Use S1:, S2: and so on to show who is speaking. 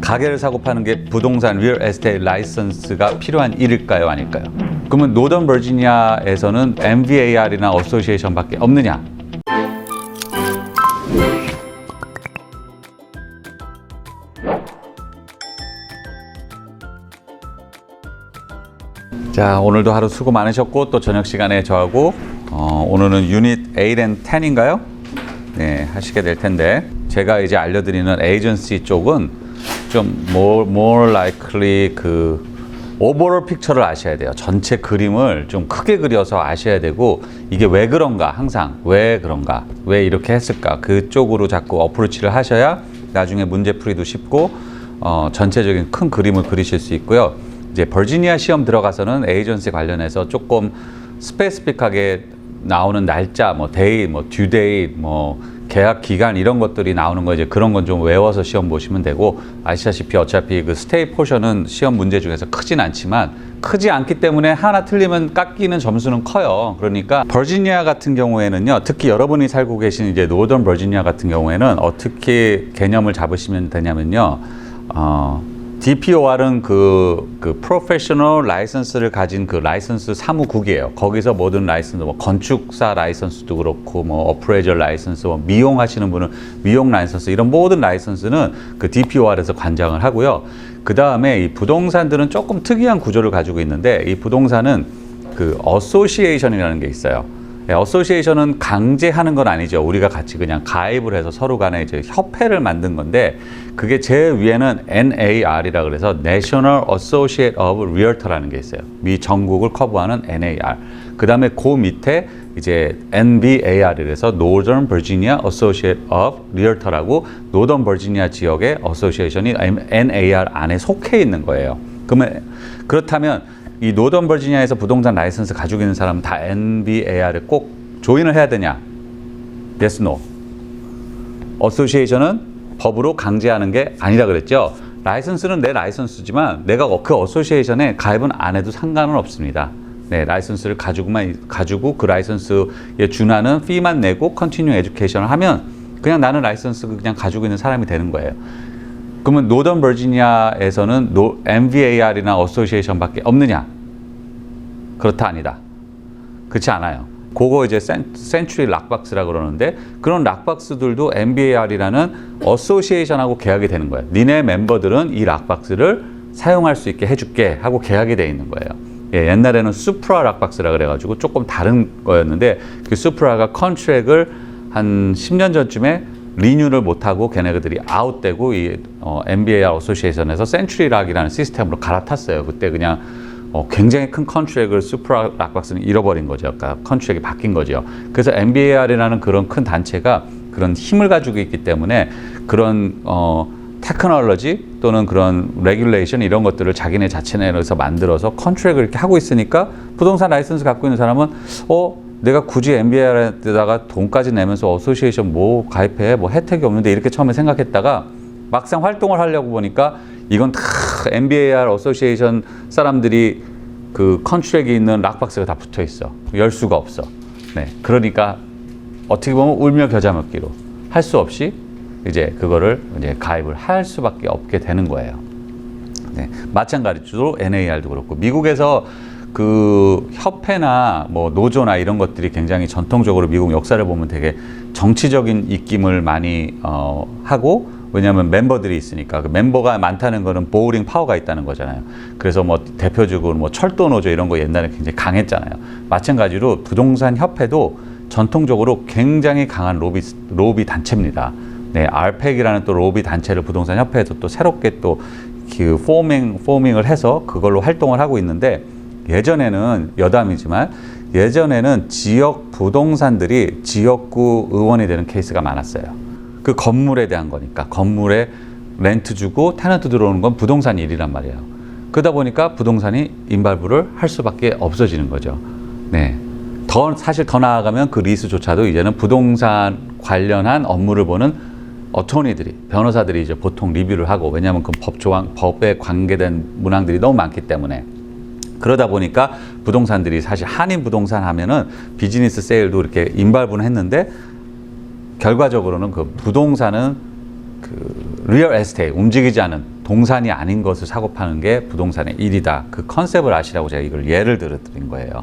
S1: 가게를 사고 파는 게 부동산 리얼 에스테이트 라이선스가 필요한 일일까요? 아닐까요? 그러면 노던 버지니아에서는 MVAR이나 어소시에이션밖에 없느냐? 자, 오늘도 하루 수고 많으셨고 또 저녁 시간에 저하고 오늘은 유닛 8 and 10인가요? 네, 하시게 될 텐데 제가 이제 알려드리는 에이전시 쪽은 좀 more likely 그 오버롤 픽처를 아셔야 돼요. 전체 그림을 좀 크게 그려서 아셔야 되고 이게 왜 그런가, 항상 왜 그런가, 왜 이렇게 했을까 그쪽으로 자꾸 어프로치를 하셔야 나중에 문제풀이도 쉽고 전체적인 큰 그림을 그리실 수 있고요. 이제 버지니아 시험 들어가서는 에이전시 관련해서 조금 스페시픽하게 나오는 날짜, 뭐 데이, 뭐 듀데이, 뭐 계약 기간 이런 것들이 나오는 거 이제 그런 건 좀 외워서 시험 보시면 되고 아시다시피 어차피 그 스테이 포션은 시험 문제 중에서 크진 않지만 크지 않기 때문에 하나 틀리면 깎이는 점수는 커요. 그러니까 버지니아 같은 경우에는요, 특히 여러분이 살고 계신 이제 노던 버지니아 같은 경우에는 어떻게 개념을 잡으시면 되냐면요. DPOR은 그 프로페셔널 라이선스를 가진 그 라이선스 사무국이에요. 거기서 모든 라이선스, 뭐 건축사 라이선스도 그렇고, 뭐 어프레이저 라이선스, 뭐 미용하시는 분은 미용 라이선스, 이런 모든 라이선스는 그 DPOR에서 관장을 하고요. 그 다음에 이 부동산들은 조금 특이한 구조를 가지고 있는데 이 부동산은 그 어소시에이션이라는 게 있어요. 어소시에이션은 강제하는 건 아니죠. 우리가 같이 그냥 가입을 해서 서로 간에 이제 협회를 만든 건데 그게 제일 위에는 NAR이라 그래서 National Associate of Realtor라는 게 있어요. 미 전국을 커버하는 NAR. 그 다음에 그 밑에 이제 NBAR이라서 Northern Virginia Associate of Realtor라고 노던 버지니아 지역의 어소시에이션이 NAR 안에 속해 있는 거예요. 그렇다면 이 노던 버지니아에서 부동산 라이선스 가지고 있는 사람은 다 NBAR에 꼭 조인을 해야 되냐? Yes, no. 어소시에이션은 법으로 강제하는 게 아니라 그랬죠. 라이선스는 내 라이선스지만 내가 그 어소시에이션에 가입은 안 해도 상관은 없습니다. 네, 라이선스를 가지고 그 라이선스에 준하는 피만 내고 컨티뉴 에듀케이션을 하면 그냥 나는 라이선스 그냥 가지고 있는 사람이 되는 거예요. 그러면 노던 버지니아에서는 MVAR이나 어소시에이션밖에 없느냐? 그렇다, 아니다. 그렇지 않아요. 그거 이제 센츄리 락박스라고 그러는데 그런 락박스들도 MVAR이라는 어소시에이션하고 계약이 되는 거예요. 니네 멤버들은 이 락박스를 사용할 수 있게 해줄게 하고 계약이 돼 있는 거예요. 예, 옛날에는 수프라 락박스라 그래가지고 조금 다른 거였는데 그 수프라가 컨트랙을 한 10년 전쯤에 리뉴를 못하고 걔네들이 아웃되고 이 MBAR 어소시에이션에서 센츄리 락이라는 시스템으로 갈아탔어요. 그때 그냥 굉장히 큰 컨트랙을 수프라 락박스는 잃어버린 거죠. 그러니까 컨트랙이 바뀐 거죠. 그래서 MBAR이라는 그런 큰 단체가 그런 힘을 가지고 있기 때문에 그런 테크놀로지 또는 그런 레귤레이션 이런 것들을 자기네 자체내에서 만들어서 컨트랙을 이렇게 하고 있으니까 부동산 라이선스 갖고 있는 사람은 내가 굳이 MBAR에다가 돈까지 내면서 어소시에이션 뭐 가입해 뭐 혜택이 없는데 이렇게 처음에 생각했다가 막상 활동을 하려고 보니까 이건 다 MBAR 어소시에이션 사람들이 그 컨트랙이 있는 락박스가 다 붙어 있어. 열 수가 없어. 네, 그러니까 어떻게 보면 울며 겨자 먹기로 할 수 없이 이제 그거를 이제 가입을 할 수밖에 없게 되는 거예요. 네, 마찬가지로 NAR도 그렇고 미국에서 그 협회나 뭐 노조나 이런 것들이 굉장히 전통적으로 미국 역사를 보면 되게 정치적인 입김을 많이 하고 왜냐하면 멤버들이 있으니까 그 멤버가 많다는 거는 보우링 파워가 있다는 거잖아요. 그래서 뭐 대표적으로 뭐 철도 노조 이런 거 옛날에 굉장히 강했잖아요. 마찬가지로 부동산 협회도 전통적으로 굉장히 강한 로비 단체입니다. 네, RPEC이라는 또 로비 단체를 부동산 협회에서 또 새롭게 또 그 포밍을 해서 그걸로 활동을 하고 있는데 예전에는 여담이지만 예전에는 지역 부동산들이 지역구 의원이 되는 케이스가 많았어요. 그 건물에 대한 거니까 건물에 렌트 주고 테넌트 들어오는 건 부동산 일이란 말이에요. 그러다 보니까 부동산이 인발부를 할 수밖에 없어지는 거죠. 네. 사실 더 나아가면 그 리스조차도 이제는 부동산 관련한 업무를 보는 어토니들이, 변호사들이 이제 보통 리뷰를 하고 왜냐하면 그 법에 관계된 문항들이 너무 많기 때문에 그러다 보니까 부동산들이 사실 한인 부동산 하면은 비즈니스 세일도 이렇게 인발부는 했는데 결과적으로는 그 부동산은 그 리얼 에스테이트 움직이지 않은 동산이 아닌 것을 사고 파는 게 부동산의 일이다. 그 컨셉을 아시라고 제가 이걸 예를 들어 드린 거예요.